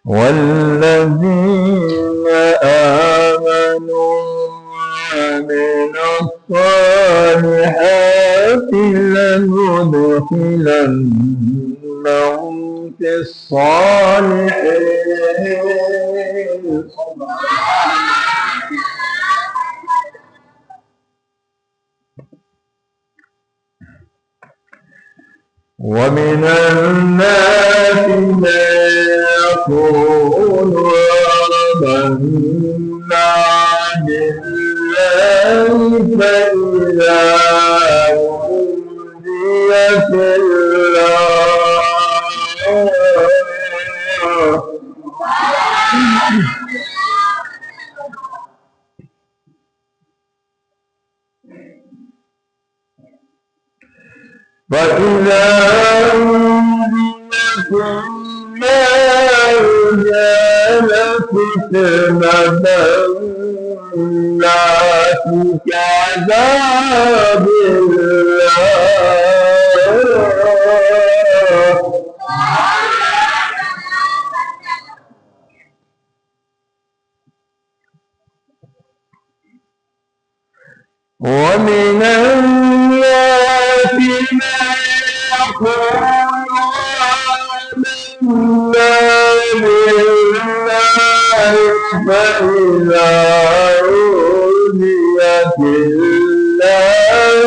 والذين آمنوا وعملوا الصالحات لندخلنهم في الصالحين ومن الناس من يقول آمنا بالله فإذا أوذي في الله فإذا أوذي في النار جعل فتنة الناس كعذاب الله ومن الناس من يقول آمنا بالله فإذا أوذي في الله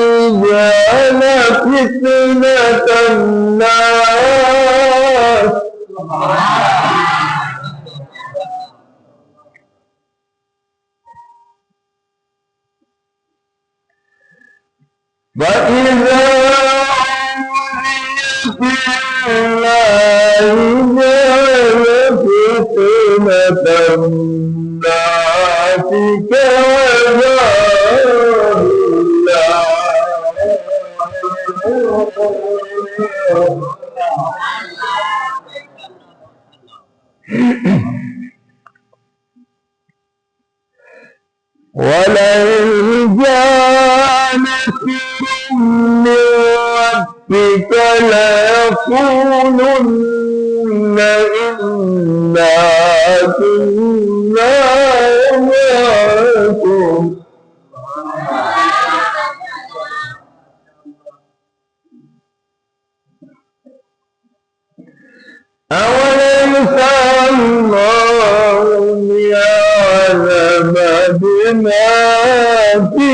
جعل فتنة الناس فإذا أوذي في الله جعل فتنة الناس كعذاب الله ولئن جاء نصر من ربك ليقولن إنا كنا معكم أوليس الله يعلم بما في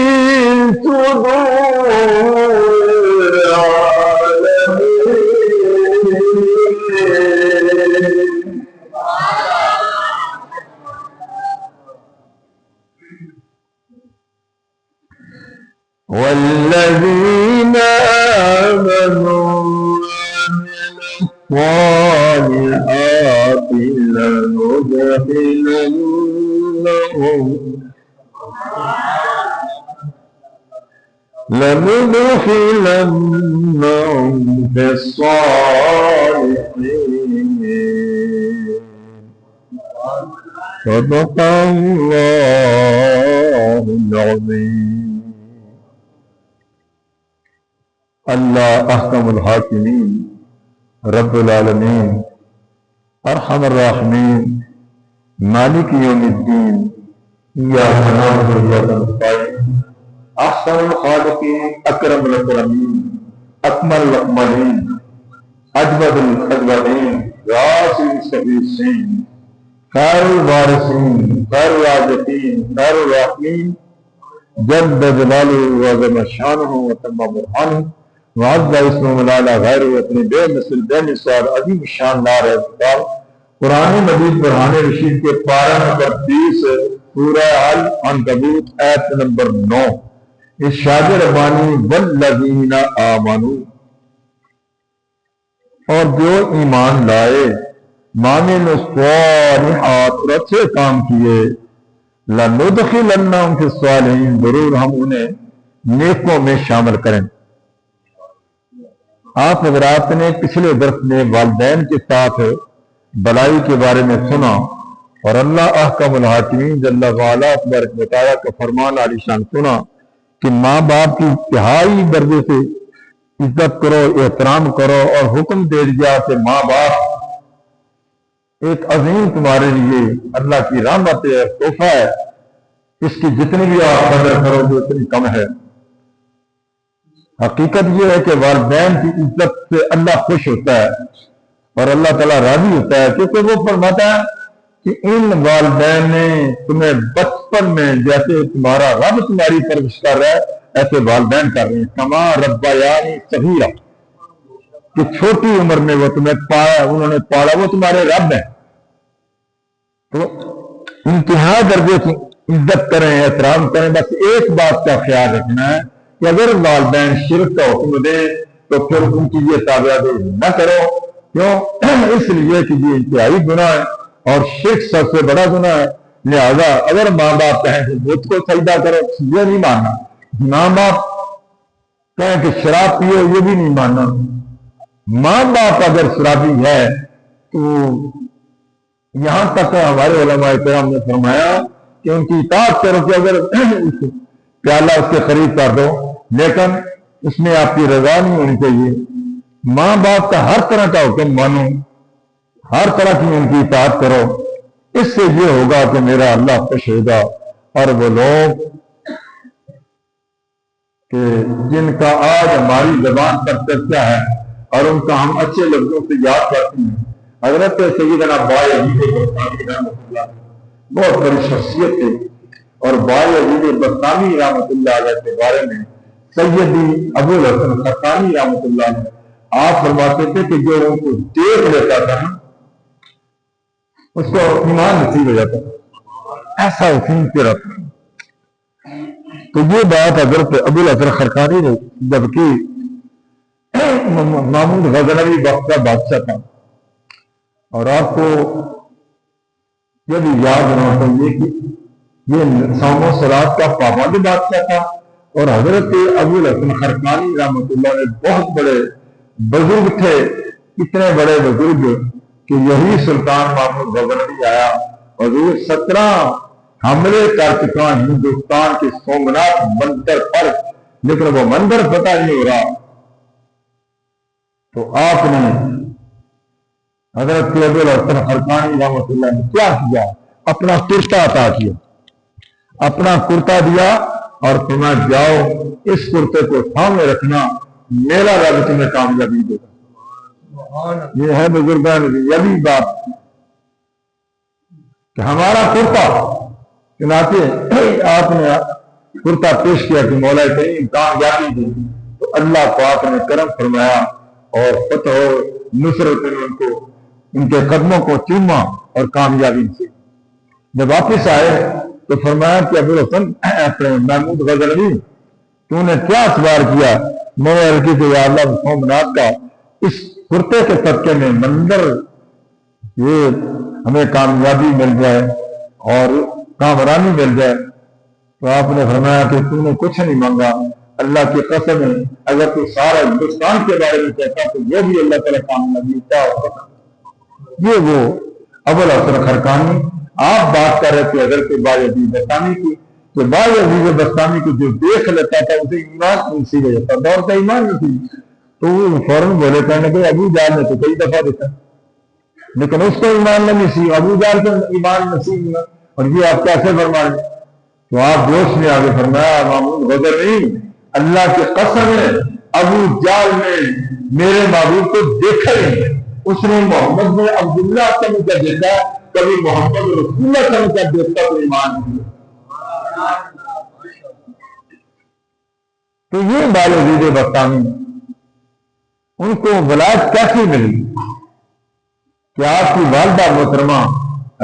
صدور العالمين والذين آمنوا والصالحات لندخلنهم في الصالحين صدق الله العظيم. اللہ احکم الحاکمین، رب العالمین، ارحم الراحمین، مالک یوم الدین، ایاک نعبد و ایاک نستعین، احسن الخالقین، اکرم الاکرمین، اکمل الاکملین، اجود الاجودین، راس السبیسین، خیر الوارثین، خیر الرازقین، خیر الراحمین، جل جلالہ وعظم شانہ وتم برہانہ وعز اسمہ العالی غیر اپنے بے مثل بے مثال عظیم شان نار اعتقال قرآن مجید برہان رشید کے پارہ نمبر 30 سورہ العنکبوت آیت نمبر 9 ارشاد ربانی والذین آمنوا، اور جو ایمان لائے، وعملوا الصالحات، اور اچھے کام کیے، لندخلنہم فی الصالحین، ضرور ہم انہیں نیکوں میں شامل کریں۔ آپ حضرات نے پچھلے درس میں والدین کے ساتھ بلائی کے بارے میں سنا، اور اللہ احکم الحاکمین جل وعلا تبارک و تعالیٰ کا فرمان عالی شان سنا کہ ماں باپ کی انتہائی درجے سے عزت کرو، احترام کرو، اور حکم دے دیا کہ ماں باپ ایک عظیم تمہارے لیے اللہ کی رحمت ہے، تحفہ ہے، اس کی جتنی بھی آپ قدر کرو گے اتنی کم ہے۔ حقیقت یہ ہے کہ والدین کی عزت سے اللہ خوش ہوتا ہے اور اللہ تعالیٰ راضی ہوتا ہے، کیونکہ وہ فرماتا ہے کہ ان والدین نے تمہیں بچپن میں جیسے تمہارا رب تمہاری پرورش کر رہا ہے ایسے والدین کر رہے ہیں، کما ربیانی صغیرا، کہ چھوٹی عمر میں وہ تمہیں پایا، انہوں نے پالا، وہ تمہارے رب ہیں۔ تو انتہا درجے کی عزت کریں، احترام کریں، بس ایک بات کا خیال رکھنا ہے کہ اگر والدین شرک کا حکم دیں تو پھر ان کی یہ تابعداری نہ کرو، کیوں؟ اس لیے کہ یہ انتہائی گناہ ہے اور شرک سب سے بڑا گناہ ہے۔ لہذا اگر ماں باپ کہیں کہ بت کو سجدہ کرو، یہ نہیں ماننا، ماں باپ کہیں کہ شراب پیو، یہ بھی نہیں ماننا۔ ماں باپ اگر شرابی ہے تو یہاں تک ہمارے علماء کرام نے فرمایا کہ ان کی اطاعت کرو، کہ اگر پیالہ اس کے قریب کر دو لیکن اس میں آپ کی رضا نہیں ہونی چاہیے۔ ماں باپ کا ہر طرح کا حکم مانو، ہر طرح کی ان کی اطاعت کرو، اس سے یہ ہوگا کہ میرا اللہ خوش ہوگا۔ اور وہ لوگ کہ جن کا آج ہماری زبان پر چرچا ہے اور ان کا ہم اچھے لفظوں سے یاد کرتے ہیں، حضرت سیدنا بائی عزیز بستامی رحمۃ اللہ بہت بڑی شخصیت تھی، اور بائی عزیز بستامی رحمۃ اللہ علیہ کے بارے میں سیدی ابو الحسن خرقانی رحمۃ اللہ علیہ آپ فرماتے تھے کہ جو ان کو دیکھ لیتا تھا نا اس کو ایمان نصیب ہو جاتا تھا، ایسا حسین پہ رہتا۔ تو یہ بات حضرت ابو الحسن خرقانی نے جبکہ محمود غزنوی وقت کا بادشاہ تھا، اور آپ کو یہ بھی یاد ہونا چاہیے کہ یہ صوم و صلات کا پابند بادشاہ تھا، اور حضرت ابو الحسن خرقانی رحمۃ اللہ نے بہت بڑے بزرگ تھے، اتنے بڑے بزرگ کہ یہی سلطان محمود غزنوی آیا، حضور 17 حملے کر چکا ہندوستان کے سومناتھ مندر پر، لیکن وہ مندر فتح نہیں ہو رہا۔ تو آپ نے حضرت ابو الحسن خرقانی رحمۃ اللہ نے کیا کیا؟ اپنا کرتا عطا کیا، اپنا کرتا دیا اور تمہیں جاؤ اس کرتے کو سامنے رکھنا، میرا رب تمہیں کامیابی دے گا۔ یہ ہے بزرگان یہ بھی بات کہ ہمارا کرتا، چنانچہ آپ نے کرتا پیش کیا کہ مولا کریم کامیابی دی، تو اللہ پاک نے کرم فرمایا اور فتح و نصرت نے ان کو ان کے قدموں کو چوما اور کامیابی سے جب واپس آئے تو فرمایا کہ ابو الحسن اپنے محمود غزنوی تو نے کیا سوار کیا؟ میں نے عرض کی کہ یا اللہ سومناتھ کا اس کرتے کے صدقے میں مندر یہ ہمیں کامیابی مل جائے اور کامرانی مل جائے۔ تو آپ نے فرمایا کہ تو نے کچھ نہیں مانگا، اللہ کی قسم ہے اگر تو سارا ہندوستان کے بارے میں کہتا تو وہ بھی اللہ تعالیٰ کامیابی دیتا ہوگا۔ یہ وہ ابو الحسن خرقانی آپ بات کر رہے تھے حضرت بائی عزیز بستامی کی، تو بائی عزیز بستامی کو جو دیکھ لیتا تھا اسے ایمان نصیب ہو جاتا، دور کا ایمان نصیب، تو وہ فوراً بولے کہنے کہ ابو جہل نے تو کئی دفعہ دیکھا لیکن اس کو ایمان نہ نصیب، ابو جہل کو ایمان نصیب نہ، اور یہ آپ کیسے فرما رہے؟ تو آپ جوش میں آگے فرمایا محمود غزنوی اللہ کی قسم ہے ابو جہل نے میرے محبوب کو دیکھا ہی، اس نے محمد میں عبداللہ سمجھ کر دیکھا، کبھی محمد رسول اللہ سمجھ کر دیکھتا تو ایمان نہیں۔ تو یہ بائی عزیز بستامی ان کو ولایت کیسی ملی کہ آپ کی والدہ محترمہ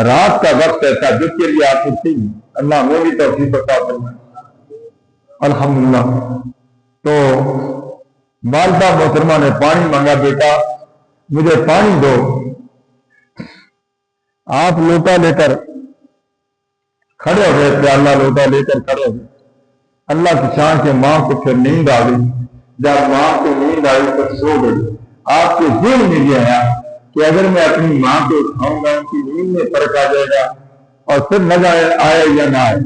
رات کا وقت ایسا جس کے لیے آپ اٹھتی، اللہ ہمیں بھی توفیق عطا فرمائے الحمدللہ۔ تو والدہ محترمہ نے پانی مانگا، بیٹا مجھے پانی دو، آپ لوٹا لے کر کھڑے ہو گئے، پیالہ لوٹا لے کر کھڑے ہو گئے۔ اللہ کی شان کے ماں کو پھر نیند آ گئی، جب ماں کو نیند آئی تو سو گئی۔ آپ کے ذہن میں یہ آیا کہ اگر میں اپنی ماں کو اٹھاؤں گا ان کی نیند میں فرق آ جائے گا اور پھر نہ آئے یا نہ آئے۔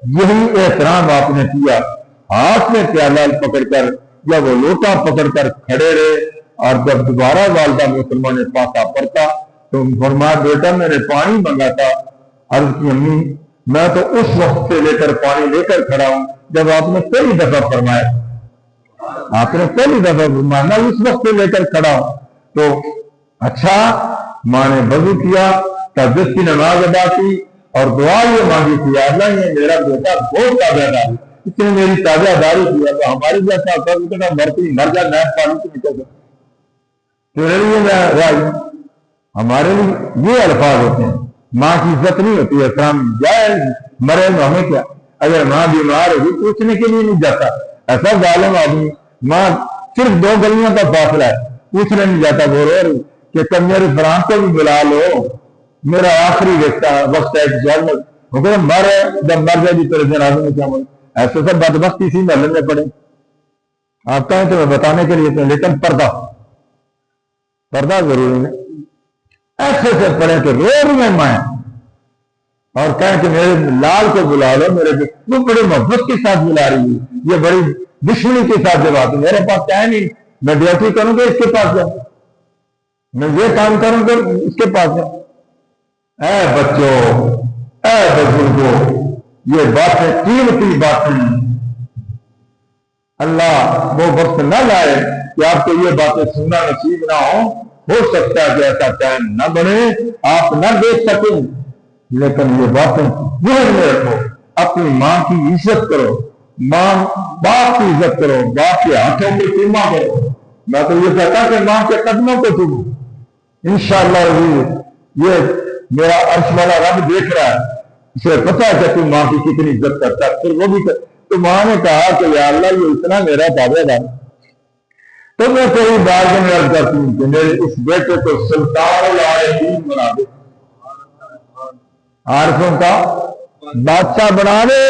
یہی احترام آپ نے کیا، ہاتھ میں پیالہ پکڑ کر یا وہ لوٹا پکڑ کر کھڑے رہے، اور جب دوبارہ والدہ محترمہ نے پاسا پڑتا تو فرمایا بیٹا میں نے پانی منگا تھا. عرض کی امی میں تو اس وقت سے لے کر پانی لے کر کھڑا ہوں جب آپ نے پہلی دفعہ فرمایا. آپ نے پہلی دفعہ فرمایا میں اس وقت سے لے کر کھڑا ہوں. تو اچھا ماں نے وضو کیا، تہجد کی نماز ادا کی اور دعا یہ مانگی تھی اللہ یہ میرا بیٹا بہت تابع دار ہے، اس نے میری تابع داری کیا تو ہماری جیسا مرتی مر جا میں پانی سے نکل گیا. میرے لیے میں ہمارے لیے یہ الفاظ ہوتے ہیں. ماں کی عزت نہیں ہوتی ہے کام جائے مرے تو ہمیں کیا. اگر ماں بیمار ہوگی پوچھنے کے لیے نہیں جاتا. ایسا ظالم آدمی ماں صرف 2 گلیوں کا فاصلہ ہے پوچھنے نہیں جاتا بول کہ تم میرے فران کو بھی بلا لو میرا آخری وقت ہے مر جب مر جائے گی تیرے جنازے میں کیا مر. ایسے سب بدبخت اسی محلے میں پڑے. آپ کہیں تو میں بتانے کے لیے لیکن پردہ ضروری ہے. ایسے سے پڑھے کہ رو رہی ہیں مائیں اور کہیں کہ میرے لال کو بلا لو میرے وہ بڑے محبت کے ساتھ بلا رہی ہے. یہ بڑی دشمنی کے ساتھ جب آتی میرے پاس کیا ہے نہیں میں ڈیوٹی کروں گا اس کے پاس جاؤں میں یہ کام کروں گا اس کے پاس جاؤں. اے بچوں اے بزرگوں یہ باتیں قیمتی باتیں اللہ وہ وقت نہ لائے کہ آپ کو یہ باتیں سننا نصیب نہ ہو سکتا ہے کہ ایسا ٹائم نہ بنے آپ نہ دیکھ سکیں لیکن یہ باتیں ذہن میں رکھو. اپنی ماں کی عزت کرو، ماں باپ کی عزت کرو، باپ کے ہاتھوں کی چوما کرو. میں تو یہ کہتا کہ ماں کے قدموں کو چومو. انشاءاللہ یہ میرا عرش والا رب دیکھ رہا ہے اسے پتا ہے کہ تم ماں کی کتنی عزت کرتا ہے. پھر وہ بھی تو ماں نے کہا کہ یا اللہ یہ اتنا میرا تابع دار تو میں کوئی بار میں عرض کرتی ہوں کہ میرے اس بیٹے کو سلطان العارفین بنا دے، عارفوں کا بادشاہ بنا دے.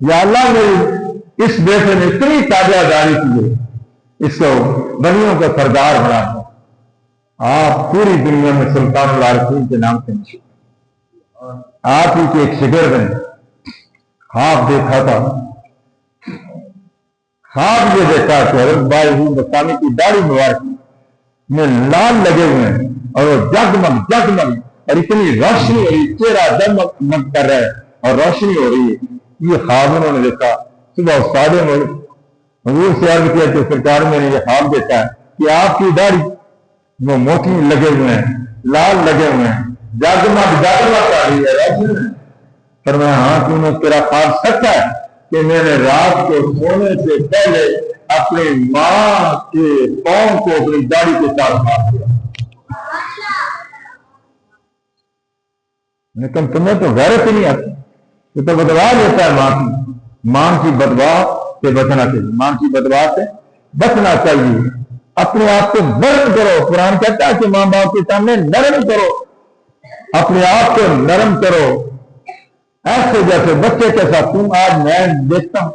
یا اللہ میری اس بیٹے نے اتنی تابع داری کی ہے اس کو بنیوں کا سردار بنا دے. آپ پوری دنیا میں سلطان العارفین کے نام سے مشہور. آپ ہی کے ایک شاگرد نے خواب دیکھا تھا. خواب یہ دیکھا کہ حضرت بائی بستانی کی داڑھی مبارک میں لال لگے ہوئے ہیں اور وہ جگمگ اور اتنی روشنی ہو رہی چہرہ جگمگ کر رہا ہے اور روشنی ہو رہی ہے. یہ خواب انہوں نے دیکھا. صبح استاد حضور سے عرض کیا کہ سرکار میں نے یہ خواب دیکھا ہے کہ آپ کی داڑھی وہ موتی لگے ہوئے ہیں لال لگے ہوئے ہیں جگمگ کر رہی ہے روشنی. فرمایا ہاں تم نے تیرا خواب سچا ہے کہ میں نے رات کو سونے سے پہلے اپنی ماں کے پاؤں کو اپنی داڑھی کے ساتھ مار دیا. لیکن تمہیں تو غیرت ہی نہیں آتی. یہ تو بدوا دیتا ہے ماں کی بدوا سے بچنا چاہیے. ماں کی بدوا سے بچنا چاہیے. اپنے آپ کو نرم کرو. قرآن کہتا ہے کہ ماں باپ کے سامنے نرم کرو، اپنے آپ کو نرم کرو ایسے جیسے بچے کے ساتھ. تم آج میں دیکھتا ہوں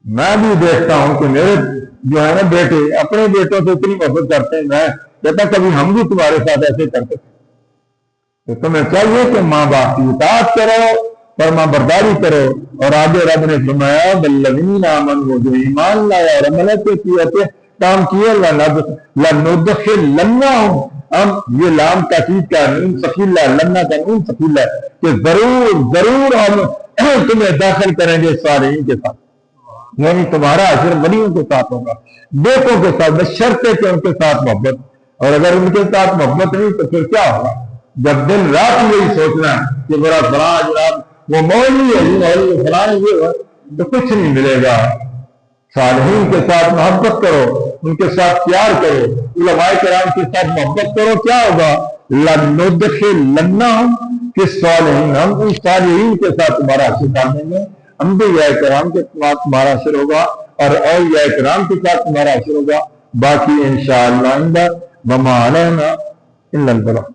میں بھی دیکھتا ہوں کہ میرے جو ہے نا بیٹے اپنے بیٹوں سے اتنی محبت کرتے ہیں. میں کہتا کبھی ہم بھی تمہارے ساتھ ایسے کرتے تو تمہیں چاہیے کہ ماں باپ کی اطاعت کرو، فرما برداری کرو. اور آگے رب نے فرمایا بالذین آمنوا جو ایمان لایا اور عمل کیے کام کیے لندخلنہم. ہم یہ لام تاکید کا نون ثقیل ہے، لنا کا نون ثقیل ہے کہ ضرور ہم تمہیں داخل کریں گے صالحین کے ساتھ. یعنی تمہارا اجر ولیوں کے ساتھ ہوگا، بیٹوں کے ساتھ بشرطے کہ ان کے ساتھ محبت. اور اگر ان کے ساتھ محبت نہیں تو پھر کیا ہوگا؟ جب دن رات یہی سوچنا ہے کہ میرا فلاں جناب وہ مولوی ہے فلاں یہ ہے تو کچھ نہیں ملے گا. صالحین کے ساتھ محبت کرو، ان کے ساتھ پیار کرو، علماء کرام کے ساتھ محبت کرو. کیا ہوگا؟ لندخلنہم کہ صالحین ہم ان صالحین کے ساتھ تمہارا حشر ڈالیں گے. انبیاء کرام کے ساتھ تمہارا حشر ہوگا اور اولیاء کرام کے ساتھ تمہارا حشر ہوگا. باقی انشاءاللہ وما علینا الا البلاغ.